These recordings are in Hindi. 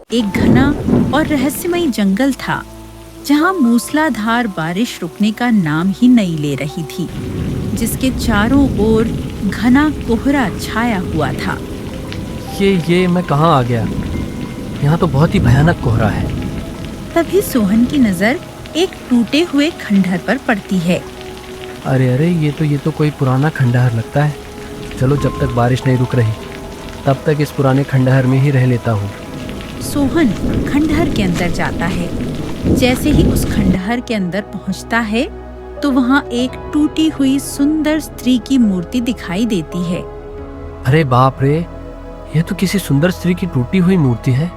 एक घना और रहस्यमयी जंगल था जहाँ मूसलाधार बारिश रुकने का नाम ही नहीं ले रही थी, जिसके चारों ओर घना कोहरा छाया हुआ था। ये मैं कहाँ आ गया? यहाँ तो बहुत ही भयानक कोहरा है। तभी सोहन की नजर एक टूटे हुए खंडहर पर पड़ती है। अरे ये तो कोई पुराना खंडहर लगता है। चलो, जब तक बारिश नहीं रुक रही तब तक इस पुराने खंडहर में ही रह लेता हूँ। सोहन खंडहर के अंदर जाता है। जैसे ही उस खंडहर के अंदर पहुँचता है तो वहाँ एक टूटी हुई सुंदर स्त्री की मूर्ति दिखाई देती है। अरे बाप रे, यह तो किसी सुंदर स्त्री की टूटी हुई मूर्ति है।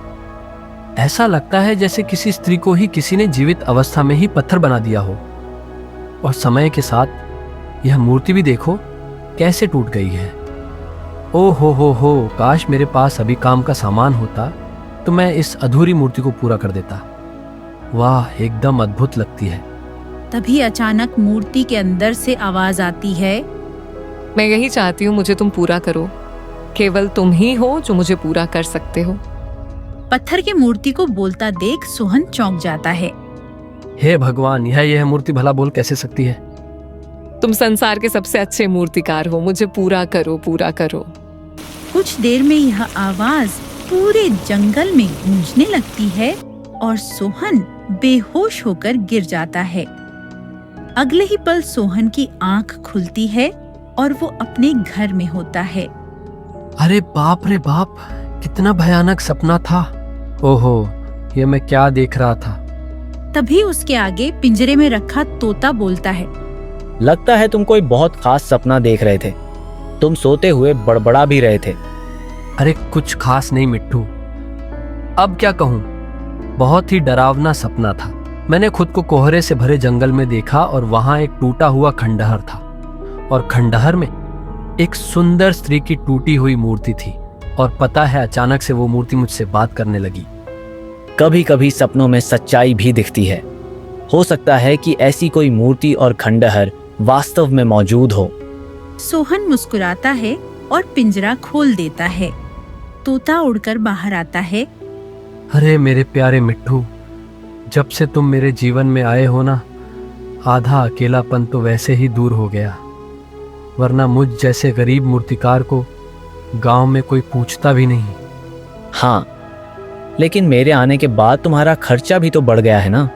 ऐसा लगता है जैसे किसी स्त्री को ही किसी ने जीवित अवस्था में ही पत्थर बना दिया हो। और समय के साथ यह मूर्ति भी देखो कैसे टूट गई है। ओ हो, काश मेरे पास अभी काम का सामान होता तो मैं इस अधूरी मूर्ति को पूरा कर देता। वाह, एकदम अद्भुत लगती है। तभी अचानक मूर्ति के अंदर से आवाज आती है, मैं यही चाहती हूँ, मुझे तुम पूरा करो। केवल तुम ही हो जो मुझे पूरा कर सकते हो। पत्थर की मूर्ति को बोलता देख सोहन चौंक जाता है। हे भगवान, यह मूर्ति भला बोल कैसे सकती है? तुम संसार के सबसे अच्छे मूर्तिकार हो, मुझे पूरा करो, पूरा करो। कुछ देर में यह आवाज पूरे जंगल में गूंजने लगती है और सोहन बेहोश होकर गिर जाता है। अगले ही पल सोहन की आंख खुलती है और वो अपने घर में होता है। अरे बाप रे बाप, कितना भयानक सपना था। ओहो, ये मैं क्या देख रहा था। तभी उसके आगे पिंजरे में रखा तोता बोलता है, लगता है तुम कोई बहुत खास सपना देख रहे थे। तुम सोते हुए बड़बड़ा भी रहे थे। अरे कुछ खास नहीं मिट्ठू, अब क्या कहूँ, बहुत ही डरावना सपना था। मैंने खुद को कोहरे से भरे जंगल में देखा और वहां एक टूटा हुआ खंडहर था और खंडहर में एक सुंदर स्त्री की टूटी हुई मूर्ति थी। और पता है, अचानक से वो मूर्ति मुझसे बात करने लगी। कभी कभी सपनों में सच्चाई भी दिखती है। हो सकता है कि ऐसी कोई मूर्ति और खंडहर वास्तव में मौजूद हो। सोहन मुस्कुराता है और पिंजरा खोल देता है। तोता उड़कर बाहर आता है। अरे मेरे प्यारे मिट्ठू, जब से तुम मेरे जीवन में आए हो ना, आधा अकेलापन तो वैसे ही दूर हो गया। वरना मुझ जैसे गरीब मूर्तिकार को गांव में कोई पूछता भी नहीं। हाँ, लेकिन मेरे आने के बाद तुम्हारा खर्चा भी तो बढ़ गया है ना।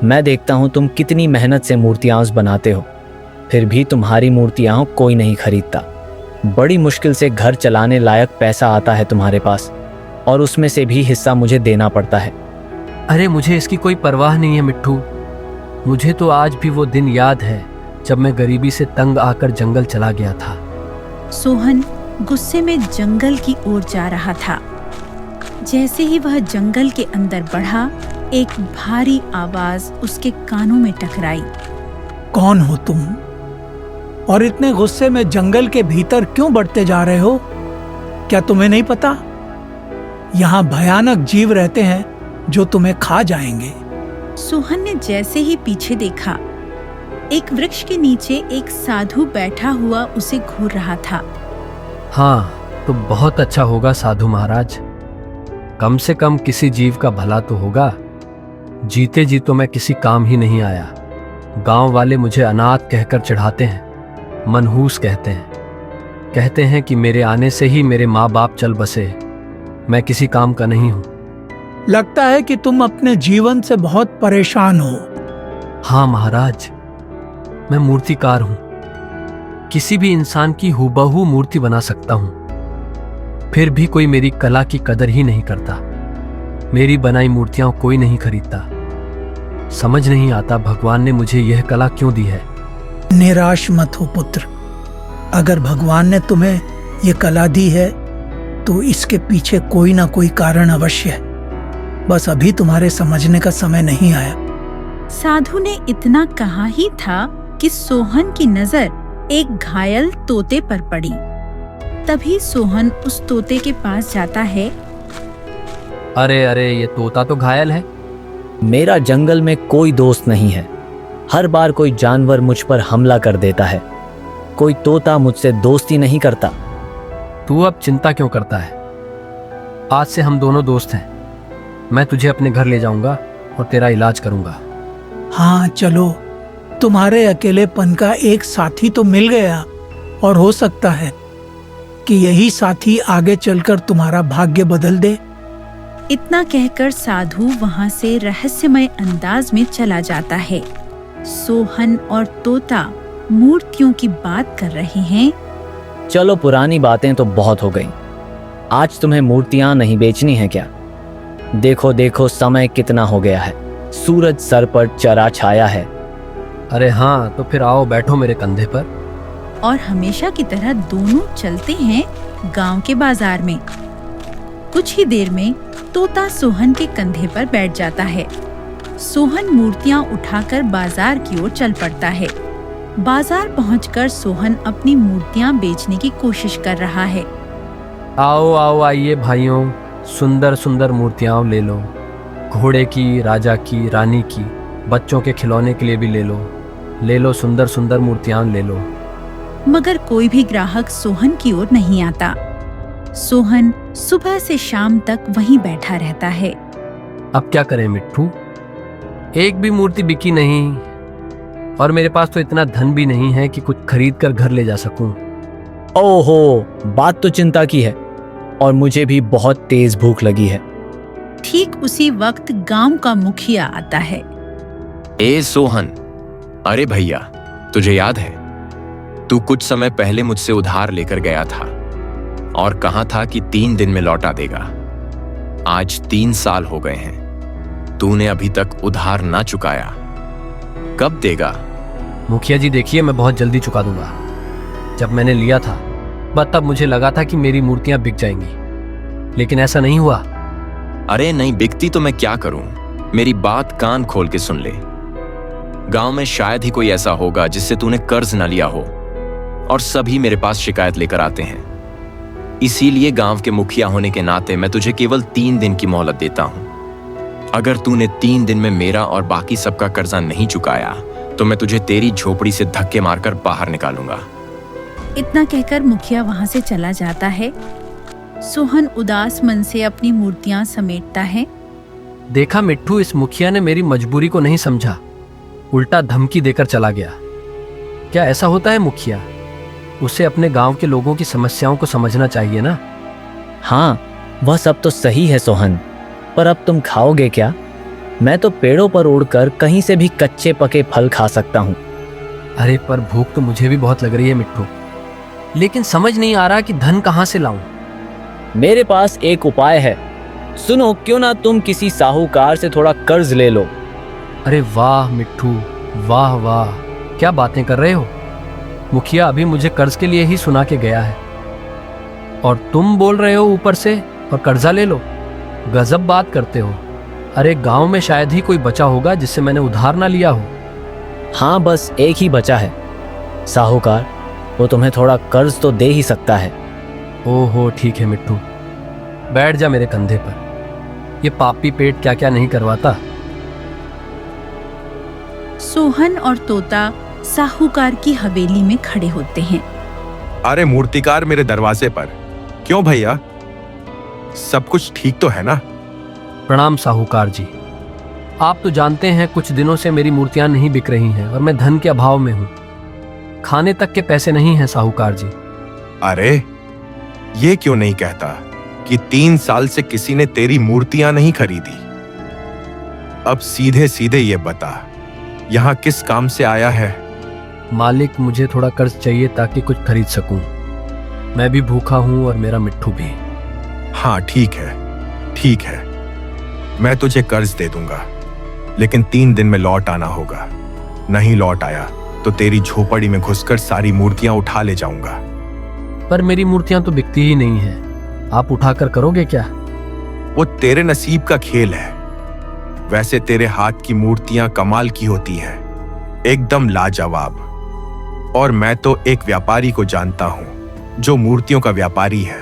मैं देखता हूँ तुम कितनी मेहनत से मूर्तियां बनाते हो, फिर भी तुम्हारी मूर्तियां कोई नहीं खरीदता। बड़ी मुश्किल से घर चलाने लायक पैसा आता है तुम्हारे पास, और उसमें से भी हिस्सा मुझे देना पड़ता है। अरे मुझे इसकी कोई परवाह नहीं है मिट्ठू। मुझे तो आज भी वो दिन याद है जब मैं गरीबी से तंग आकर जंगल चला गया था। सोहन गुस्से में जंगल की ओर जा रहा था। जैसे ही वह जंगल के अंदर बढ़ा, एक भारी आवाज उसके कानों में टकराई। कौन हो तुम? और इतने गुस्से में जंगल के भीतर क्यों बढ़ते जा रहे हो? क्या तुम्हें नहीं पता? यहाँ भयानक जीव रहते हैं जो तुम्हें खा जाएंगे। सोहन ने जैसे ही पीछे देखा, एक वृक्ष के नीचे एक साधु बैठा हुआ उसे घूर रहा था। हाँ, तो बहुत अच्छा होगा साधु महाराज। कम से कम किसी जीव का भला तो होगा। जीते जी तो मैं किसी काम ही नहीं आया। गांव वाले मुझे अनाथ कहकर चढ़ाते हैं, मनहूस कहते हैं कि मेरे आने से ही मेरे माँ बाप चल बसे। मैं किसी काम का नहीं हूँ। लगता है कि तुम अपने जीवन से बहुत परेशान हो। हाँ महाराज, मैं मूर्तिकार हूँ। किसी भी इंसान की हूबहू मूर्ति बना सकता हूँ, फिर भी कोई मेरी कला की कदर ही नहीं करता। मेरी बनाई मूर्तियां कोई नहीं खरीदता। समझ नहीं आता भगवान ने मुझे यह कला क्यों दी है। निराश मत हो पुत्र। अगर भगवान ने तुम्हें ये कला दी है तो इसके पीछे कोई ना कोई कारण अवश्य है। बस अभी तुम्हारे समझने का समय नहीं आया। साधु ने इतना कहा ही था कि सोहन की नजर एक घायल तोते पर पड़ी। तभी सोहन उस तोते के पास जाता है। अरे ये तोता तो घायल है। मेरा जंगल में कोई दोस्त नहीं है। हर बार कोई जानवर मुझ पर हमला कर देता है। कोई तोता मुझसे दोस्ती नहीं करता। तू अब चिंता क्यों करता है? आज से हम दोनों दोस्त हैं। मैं तुझे अपने घर ले जाऊंगा और तेरा इलाज करूंगा। हाँ चलो, तुम्हारे अकेलेपन का एक साथी तो मिल गया, और हो सकता है कि यही साथी आगे चलकर तुम्हारा भाग्य बदल दे। इतना कहकर साधु वहां से रहस्यमय अंदाज में चला जाता है। सोहन और तोता मूर्तियों की बात कर रहे हैं। चलो, पुरानी बातें तो बहुत हो गई। आज तुम्हें मूर्तियां नहीं बेचनी है क्या? देखो देखो, समय कितना हो गया है, सूरज सर पर चरा छाया है। अरे हाँ, तो फिर आओ, बैठो मेरे कंधे पर। और हमेशा की तरह दोनों चलते हैं गांव के बाजार में। कुछ ही देर में तोता सोहन के कंधे पर बैठ जाता है। सोहन मूर्तियां उठाकर बाजार की ओर चल पड़ता है। बाजार पहुंचकर सोहन अपनी मूर्तियां बेचने की कोशिश कर रहा है। आओ आओ, आइए भाइयों, सुंदर सुंदर मूर्तियां ले लो। घोड़े की, राजा की, रानी की, बच्चों के खिलौने के लिए भी ले लो, सुंदर सुंदर मूर्तियां ले लो। मगर कोई भी ग्राहक सोहन की ओर नहीं आता। सोहन सुबह से शाम तक वहीं बैठा रहता है। अब क्या करें मिट्ठू, एक भी मूर्ति बिकी नहीं, और मेरे पास तो इतना धन भी नहीं है कि कुछ खरीद कर घर ले जा सकूं। ओहो, बात तो चिंता की है, और मुझे भी बहुत तेज भूख लगी है। ठीक उसी वक्त गांव का मुखिया आता है। ए सोहन, अरे भैया, तुझे याद है तू कुछ समय पहले मुझसे उधार लेकर गया था और कहा था कि 3 दिन में लौटा देगा। आज 3 साल हो गए हैं, तूने अभी तक उधार ना चुकाया, कब देगा? मुखिया जी देखिए, मैं बहुत जल्दी चुका दूंगा। जब मैंने लिया था बस तब मुझे लगा था कि मेरी मूर्तियां बिक जाएंगी, लेकिन ऐसा नहीं हुआ। अरे नहीं बिकती तो मैं क्या करूं? मेरी बात कान खोल के सुन ले। गांव में शायद ही कोई ऐसा होगा जिससे तूने कर्ज ना लिया हो, और सभी मेरे पास शिकायत लेकर आते हैं। इसीलिए गांव के मुखिया होने के नाते मैं तुझे केवल 3 दिन की मोहलत देता हूं। अगर तूने 3 दिन में मेरा और बाकी सबका कर्जा नहीं चुकाया तो मैं तुझे तेरी झोपड़ी से धक्के मारकर बाहर निकालूंगा। इतना कहकर मुखिया वहां से चला जाता है। सोहन उदास मन से अपनी मूर्तियां समेटता है। देखा मिट्ठू, इस मुखिया ने मेरी मजबूरी को नहीं समझा, उल्टा धमकी देकर चला गया। क्या ऐसा होता है मुखिया? उसे अपने गांव के लोगों की समस्याओं को समझना चाहिए ना। हाँ, वह सब तो सही है सोहन, पर अब तुम खाओगे क्या? मैं तो पेड़ों पर उड़कर कहीं से भी कच्चे पके फल खा सकता हूँ। अरे पर भूख तो मुझे भी बहुत लग रही है मिट्ठू, लेकिन समझ नहीं आ रहा कि धन कहाँ से लाऊं। मेरे पास एक उपाय है, सुनो, क्यों ना तुम किसी साहूकार से थोड़ा कर्ज ले लो। अरे वाह मिट्ठू, वाह वाह, क्या बातें कर रहे हो। मुखिया अभी मुझे कर्ज के लिए ही सुना के गया है, और तुम बोल रहे हो ऊपर से और कर्जा ले लो। गजब बात करते हो। अरे गांव में शायद ही कोई बचा होगा जिससे मैंने उधार ना लिया हो। हाँ, बस एक ही बचा है साहूकार, वो तुम्हें थोड़ा कर्ज तो दे ही सकता है। ओहो ठीक है मिट्ठू, बैठ जा मेरे कंधे पर। ये पापी पेट क्या क्या नहीं करवाता। सोहन और तोता साहूकार की हवेली में खड़े होते हैं। अरे मूर्तिकार मेरे दरवाजे पर क्यों भैया? सब कुछ ठीक तो है ना? प्रणाम साहूकार जी। आप तो जानते हैं कुछ दिनों से मेरी मूर्तियां नहीं बिक रही हैं और मैं धन के अभाव में हूँ। खाने तक के पैसे नहीं हैं साहूकार जी। अरे ये क्यों नहीं कहता कि 3 साल से किसी ने तेरी मूर्तियां नहीं खरीदी? अब सीधे सीधे ये बता, यहाँ किस काम से आया है? मालिक, मुझे थोड़ा कर्ज चाहिए ताकि कुछ खरीद सकूं। मैं भी भूखा हूं और मेरा मिट्ठू भी। हाँ ठीक है, ठीक है, मैं तुझे कर्ज दे दूंगा, लेकिन 3 दिन में लौट आना होगा। नहीं लौट आया तो तेरी झोपड़ी में घुसकर सारी मूर्तियां उठा ले जाऊंगा। पर मेरी मूर्तियां तो बिकती ही नहीं है, आप उठाकर करोगे क्या? वो तेरे नसीब का खेल है। वैसे तेरे हाथ की मूर्तियां कमाल की होती हैं, एकदम लाजवाब। और मैं तो एक व्यापारी को जानता हूं जो मूर्तियों का व्यापारी है।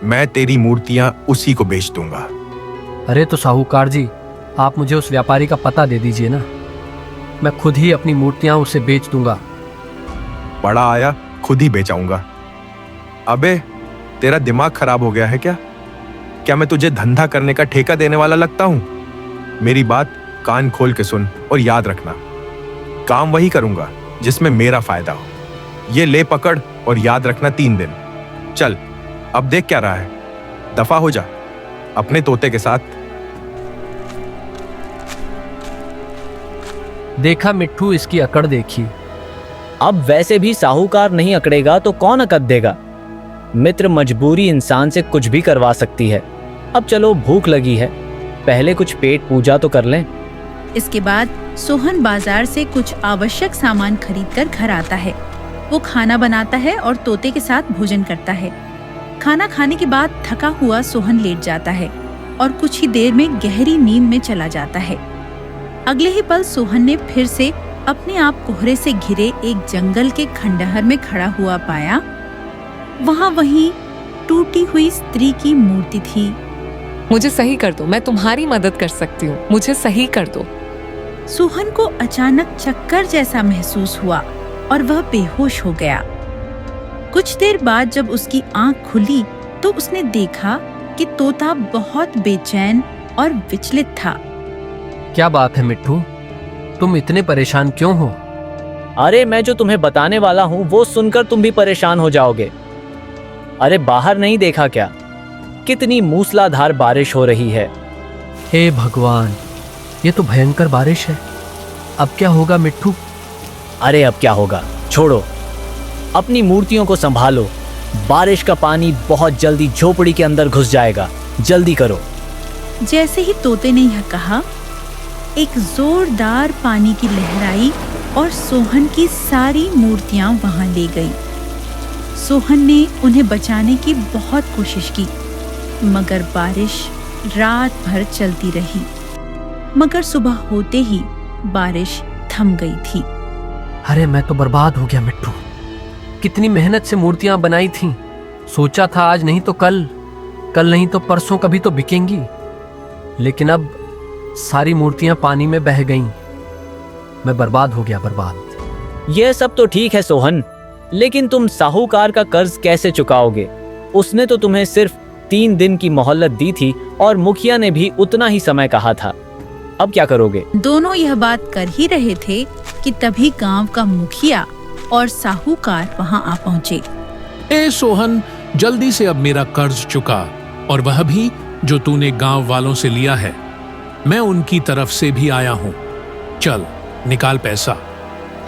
मैं तेरी मूर्तियां उसी को बेच दूंगा। अरे तो साहूकार जी, आप मुझे उस व्यापारी का पता दे दीजिए ना, मैं खुद ही अपनी मूर्तियां उसे बेच दूंगा। बड़ा आया, खुद ही बेचाऊंगा। अबे तेरा दिमाग खराब हो गया है क्या? क्या मैं तुझे धंधा करने का ठेका देने वाला लगता हूं? मेरी बात कान खोल के सुन और याद रखना, काम वही करूंगा जिसमें मेरा फायदा हो। ये ले पकड़ और याद रखना 3 दिन। चल, अब देख क्या रहा है, दफा हो जा अपने तोते के साथ। देखा मिट्ठू, इसकी अकड़ देखी। अब वैसे भी साहूकार नहीं अकड़ेगा तो कौन अकड़ देगा? मित्र मजबूरी इंसान से कुछ भी करवा सकती है। अब चलो, भूख लगी है, पहले कुछ पेट पूजा तो कर लें। इसके बाद सोहन बाजार से कुछ आवश्यक सामान खरीदकर घर आता है। वो खाना बनाता है और तोते के साथ भोजन करता है। खाना खाने के बाद थका हुआ सोहन लेट जाता है और कुछ ही देर में गहरी नींद में चला जाता है। अगले ही पल सोहन ने फिर से अपने आप कोहरे से घिरे एक जंगल के खंडहर में खड़ा हुआ पाया। वहाँ वही टूटी हुई स्त्री की मूर्ति थी। मुझे सही कर दो, मैं तुम्हारी मदद कर सकती हूँ, मुझे सही कर दो। सोहन को अचानक चक्कर जैसा महसूस हुआ और वह बेहोश हो गया। कुछ देर बाद जब उसकी आंख खुली तो उसने देखा कि तोता बहुत बेचैन और विचलित था। क्या बात है मिट्ठू, तुम इतने परेशान क्यों हो? अरे मैं जो तुम्हें बताने वाला हूँ वो सुनकर तुम भी परेशान हो जाओगे। अरे बाहर नहीं देखा क्या? कितनी मूसलाधार बारिश हो रही है। हे भगवान, ये तो भयंकर बारिश है। अब क्या होगा मिट्ठू? अरे अब क्या होगा, छोड़ो, अपनी मूर्तियों को संभालो। बारिश का पानी बहुत जल्दी झोपड़ी के अंदर घुस जाएगा, जल्दी करो। जैसे ही तोते ने यह कहा, एक जोरदार पानी की लहर आई और सोहन की सारी मूर्तियां वहां ले गई। सोहन ने उन्हें बचाने की बहुत कोशिश की, मगर बारिश रात भर चलती रही। मगर सुबह होते ही बारिश थम गई थी। अरे मैं तो बर्बाद हो गया मिट्ठू। कितनी मेहनत से मूर्तियां बनाई थीं। सोचा था आज नहीं तो कल, कल नहीं तो परसों कभी तो बिकेंगी, लेकिन अब सारी मूर्तियां पानी में बह गईं। मैं बर्बाद हो गया, बर्बाद। यह सब तो ठीक है सोहन, लेकिन तुम साहूकार का कर्ज कैसे चुकाओगे? उसने तो तुम्हें सिर्फ 3 दिन की मोहलत दी थी और मुखिया ने भी उतना ही समय कहा था। अब क्या करोगे? दोनों यह बात कर ही रहे थे कि तभी गांव का मुखिया और साहूकार वहां आ पहुंचे। ए सोहन, जल्दी से अब मेरा कर्ज चुका, और वह भी जो तूने गांव वालों से लिया है। मैं उनकी तरफ से भी आया हूँ। चल निकाल पैसा।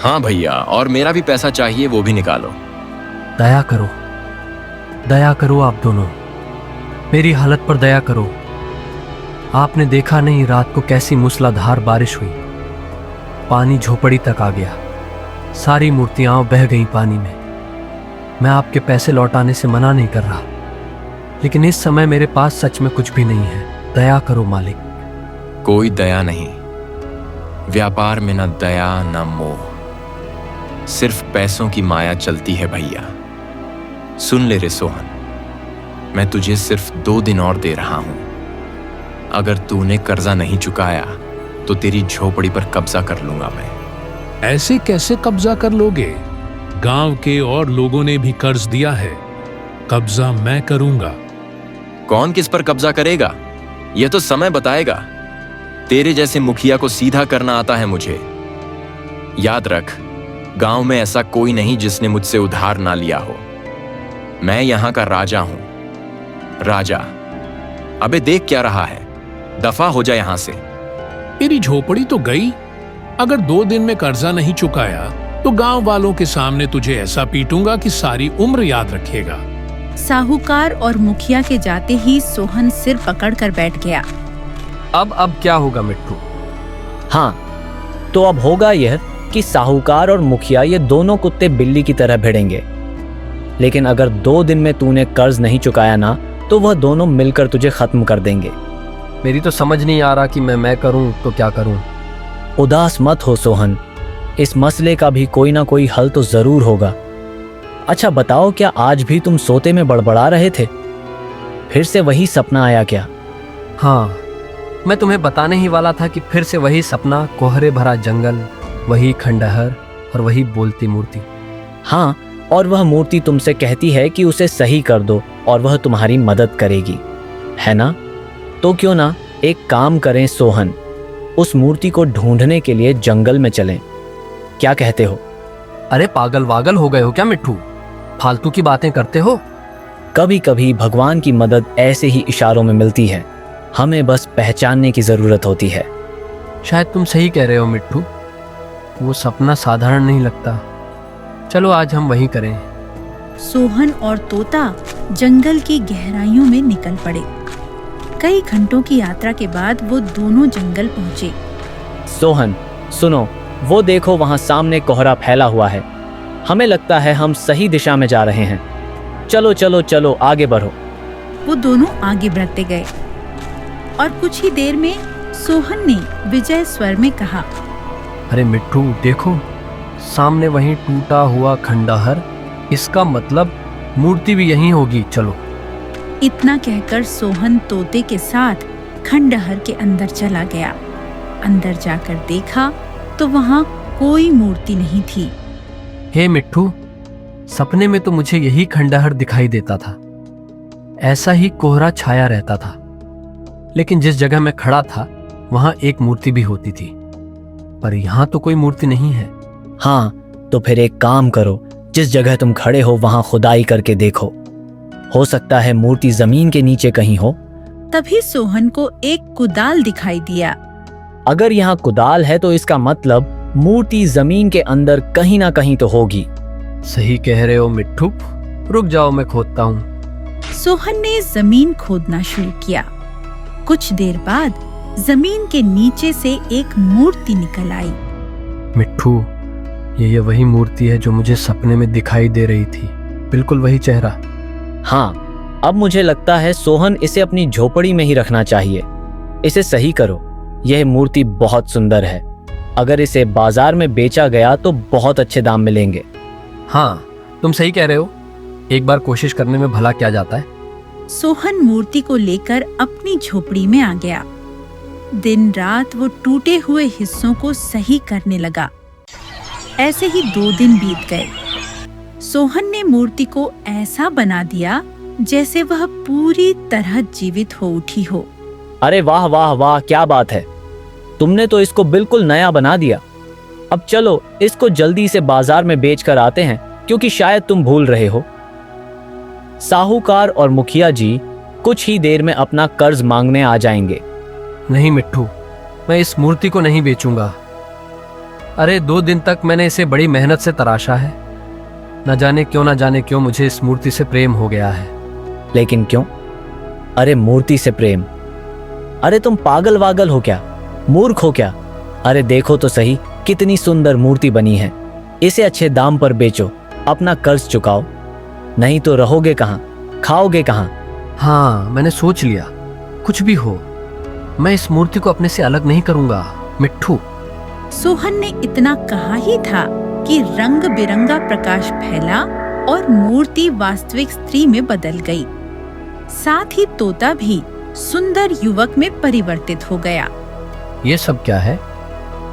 हाँ भैया, और मेरा भी पैसा चाहिए, वो भी निकालो। दया करो, दया करो आप दोनों, मेरी हालत पर दया करो। आपने देखा नहीं रात को कैसी मूसलाधार बारिश हुई। पानी झोपड़ी तक आ गया, सारी मूर्तियां बह गईं पानी में। मैं आपके पैसे लौटाने से मना नहीं कर रहा, लेकिन इस समय मेरे पास सच में कुछ भी नहीं है। दया करो मालिक। कोई दया नहीं, व्यापार में न दया न मोह, सिर्फ पैसों की माया चलती है भैया। सुन ले रे सोहन, मैं तुझे सिर्फ 2 दिन और दे रहा हूं। अगर तूने कर्जा नहीं चुकाया तो तेरी झोपड़ी पर कब्जा कर लूंगा मैं। ऐसे कैसे कब्जा कर लोगे? गांव के और लोगों ने भी कर्ज दिया है, कब्जा मैं करूंगा। कौन किस पर कब्जा करेगा यह तो समय बताएगा। तेरे जैसे मुखिया को सीधा करना आता है मुझे। याद रख, गांव में ऐसा कोई नहीं जिसने मुझसे उधार ना लिया हो। मैं यहां का राजा हूं, राजा। अबे देख क्या रहा है, दफा हो जा यहां से। तेरी झोपड़ी तो गई। अगर 2 दिन में कर्जा नहीं चुकाया तो गांव वालों के सामने तुझे ऐसा पीटूंगा कि सारी उम्र याद रखेगा। साहूकार और मुखिया के जाते ही सोहन सिर पकड़कर बैठ गया। अब क्या होगा मिट्ठू? हाँ, तो अब होगा यह कि साहूकार और मुखिया ये दोनों कुत्ते बिल्ली की तरह भिड़ेंगे। लेकिन अगर 2 दिन में तूने कर्ज नहीं चुकाया ना, तो वह दोनों मिलकर तुझे खत्म कर देंगे। मेरी तो समझ नहीं आ रहा कि मैं करूं तो क्या करूं। उदास मत हो सोहन, इस मसले का भी कोई ना कोई हल तो जरूर होगा। अच्छा बताओ, क्या आज भी तुम सोते में बड़बड़ा रहे थे? फिर से वही सपना आया क्या? हाँ, मैं तुम्हें बताने ही वाला था कि फिर से वही सपना, कोहरे भरा जंगल, वही खंडहर और वही बोलती मूर्ति। हाँ, और वह मूर्ति तुमसे कहती है कि उसे सही कर दो और वह तुम्हारी मदद करेगी, है ना? तो क्यों ना एक काम करें सोहन, उस मूर्ति को ढूंढने के लिए जंगल में चलें। क्या कहते हो? अरे पागल वागल हो गए हो क्या मिट्ठू? फालतू की बातें करते हो। कभी कभी भगवान की मदद ऐसे ही इशारों में मिलती है, हमें बस पहचानने की जरूरत होती है। शायद तुम सही कह रहे हो मिट्ठू, वो सपना साधारण नहीं लगता। चलो आज हम वहीं करें। सोहन और तोता जंगल की गहराइयों में निकल पड़े। कई घंटों की यात्रा के बाद वो दोनों जंगल पहुंचे। सोहन सुनो, वो देखो वहां सामने कोहरा फैला हुआ है। हमें लगता है हम सही दिशा में जा रहे हैं। चलो चलो चलो आगे बढ़ो। वो दोनों आगे बढ़ते गए और कुछ ही देर में सोहन ने विजय स्वर में कहा, अरे मिट्ठू देखो, सामने वहीं टूटा हुआ खंडहर। इसका मतलब मूर्ति भी यहीं होगी। चलो। इतना कहकर सोहन तोते के साथ खंडहर के अंदर चला गया। अंदर जाकर देखा तो वहां कोई मूर्ति नहीं थी। हे मिट्ठू, सपने में तो मुझे यही खंडहर दिखाई देता था। ऐसा ही कोहरा छाया रहता था, लेकिन जिस जगह मैं खड़ा था वहां एक मूर्ति भी होती थी, पर यहां तो कोई मूर्ति नहीं है। हाँ, तो फिर एक काम करो, जिस जगह तुम खड़े हो वहां खुदाई करके देखो। हो सकता है मूर्ति जमीन के नीचे कहीं हो। तभी सोहन को एक कुदाल दिखाई दिया। अगर यहाँ कुदाल है तो इसका मतलब मूर्ति जमीन के अंदर कहीं ना कहीं तो होगी। सही कह रहे हो मिट्ठू, रुक जाओ मैं खोदता हूँ। सोहन ने जमीन खोदना शुरू किया। कुछ देर बाद जमीन के नीचे से एक मूर्ति निकल आई। मिट्ठू, ये वही मूर्ति है जो मुझे सपने में दिखाई दे रही थी। बिल्कुल वही चेहरा। हाँ, अब मुझे लगता है सोहन इसे अपनी झोपड़ी में ही रखना चाहिए। इसे सही करो, यह मूर्ति बहुत सुंदर है। अगर इसे बाजार में बेचा गया तो बहुत अच्छे दाम मिलेंगे। हाँ, तुम सही कह रहे हो। एक बार कोशिश करने में भला क्या जाता है। सोहन मूर्ति को लेकर अपनी झोपड़ी में आ गया। दिन रात वो टूटे हुए हिस्सों को सही करने लगा। ऐसे ही 2 दिन बीत गए। सोहन ने मूर्ति को ऐसा बना दिया जैसे वह पूरी तरह जीवित हो उठी हो। अरे वाह वाह वाह, क्या बात है! तुमने तो इसको बिल्कुल नया बना दिया। अब चलो इसको जल्दी से बाजार में बेच कर आते हैं, क्योंकि शायद तुम भूल रहे हो, साहूकार और मुखिया जी कुछ ही देर में अपना कर्ज मांगने आ जाएंगे। नहीं मिट्ठू, मैं इस मूर्ति को नहीं बेचूंगा। अरे 2 दिन तक मैंने इसे बड़ी मेहनत से तराशा है। न जाने क्यों मुझे इस मूर्ति से प्रेम हो गया है। लेकिन क्यों? अरे मूर्ति से प्रेम? अरे तुम पागल वागल हो क्या? मूर्ख हो क्या? अरे देखो तो सही, कितनी सुंदर मूर्ति बनी है। इसे अच्छे दाम पर बेचो, अपना कर्ज चुकाओ, नहीं तो रहोगे कहाँ, खाओगे कहाँ? हाँ, मैंने सोच लिया। कुछ भी हो, मैं इस मूर्ति को अपने से अलग नहीं करूंगा मिट्ठू। सोहन ने इतना कहा ही था कि रंग बिरंगा प्रकाश फैला और मूर्ति वास्तविक स्त्री में बदल गई। साथ ही तोता भी सुंदर युवक में परिवर्तित हो गया। ये सब क्या है?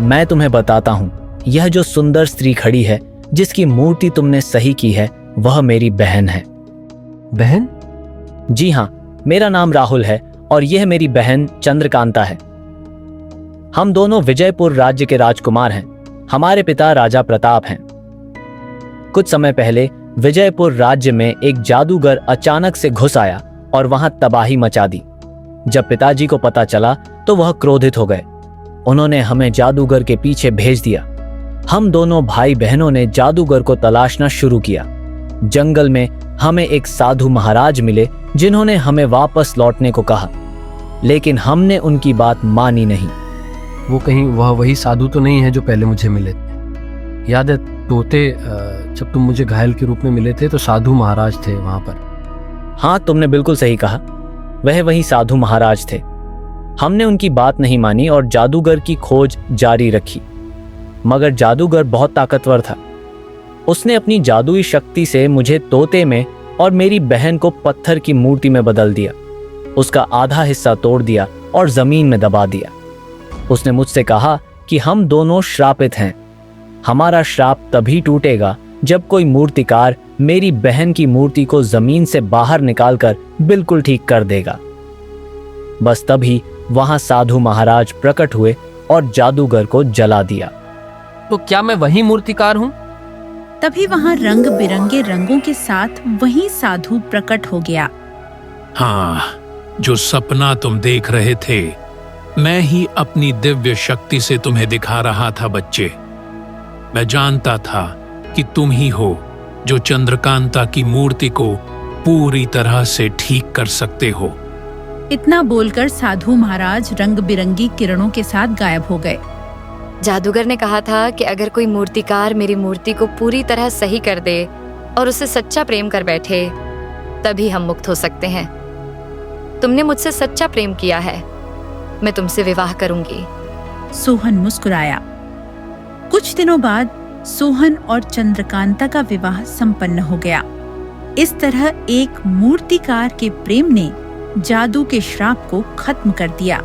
मैं तुम्हें बताता हूँ। यह जो सुंदर स्त्री खड़ी है, जिसकी मूर्ति तुमने सही की है, वह मेरी बहन है। बहन? जी हाँ, मेरा नाम राहुल है और यह मेरी बहन चंद्रकांता है। हम दोनों विजयपुर राज्य के राजकुमार हैं। हमारे पिता राजा प्रताप हैं। कुछ समय पहले विजयपुर राज्य में एक जादूगर अचानक से घुस आया और वहां तबाही मचा दी। जब पिताजी को पता चला तो वह क्रोधित हो गए। उन्होंने हमें जादूगर के पीछे भेज दिया। हम दोनों भाई बहनों ने जादूगर को तलाशना शुरू किया। जंगल में हमें एक साधु महाराज मिले, जिन्होंने हमें वापस लौटने को कहा, लेकिन हमने उनकी बात मानी नहीं। वो कहीं वही साधु तो नहीं है जो पहले मुझे मिले थे? याद है तोते, जब तुम मुझे घायल के रूप में मिले थे तो साधु महाराज थे वहां पर। हाँ, तुमने बिल्कुल सही कहा, वह वही साधु महाराज थे। हमने उनकी बात नहीं मानी और जादूगर की खोज जारी रखी। मगर जादूगर बहुत ताकतवर था। उसने अपनी जादुई शक्ति से मुझे तोते में और मेरी बहन को पत्थर की मूर्ति में बदल दिया। उसका आधा हिस्सा तोड़ दिया और जमीन में दबा दिया। उसने मुझसे कहा कि हम दोनों श्रापित हैं। हमारा श्राप तभी टूटेगा जब कोई मूर्तिकार मेरी बहन की मूर्ति को जमीन से बाहर निकालकर बिल्कुल ठीक कर देगा। बस तभी वहां साधु महाराज प्रकट हुए और जादूगर को जला दिया। तो क्या मैं वही मूर्तिकार हूँ? तभी वहां रंग बिरंगे रंगों के साथ वही साधु प्रकट हो गया। हाँ, जो सपना तुम देख रहे थे, मैं ही अपनी दिव्य शक्ति से तुम्हें दिखा रहा था बच्चे। मैं जानता था कि तुम ही हो जो चंद्रकांता की मूर्ति को पूरी तरह से ठीक कर सकते हो। इतना बोलकर साधु महाराज रंग बिरंगी किरणों के साथ गायब हो गए। जादूगर ने कहा था कि अगर कोई मूर्तिकार मेरी मूर्ति को पूरी तरह सही कर दे और उसे सच्चा प्रेम कर बैठे, तभी हम मुक्त हो सकते हैं। तुमने मुझसे सच्चा प्रेम किया है, मैं तुमसे विवाह करूंगी। सोहन मुस्कुराया। कुछ दिनों बाद सोहन और चंद्रकांता का विवाह संपन्न हो गया। इस तरह एक मूर्तिकार के प्रेम ने जादू के श्राप को खत्म कर दिया।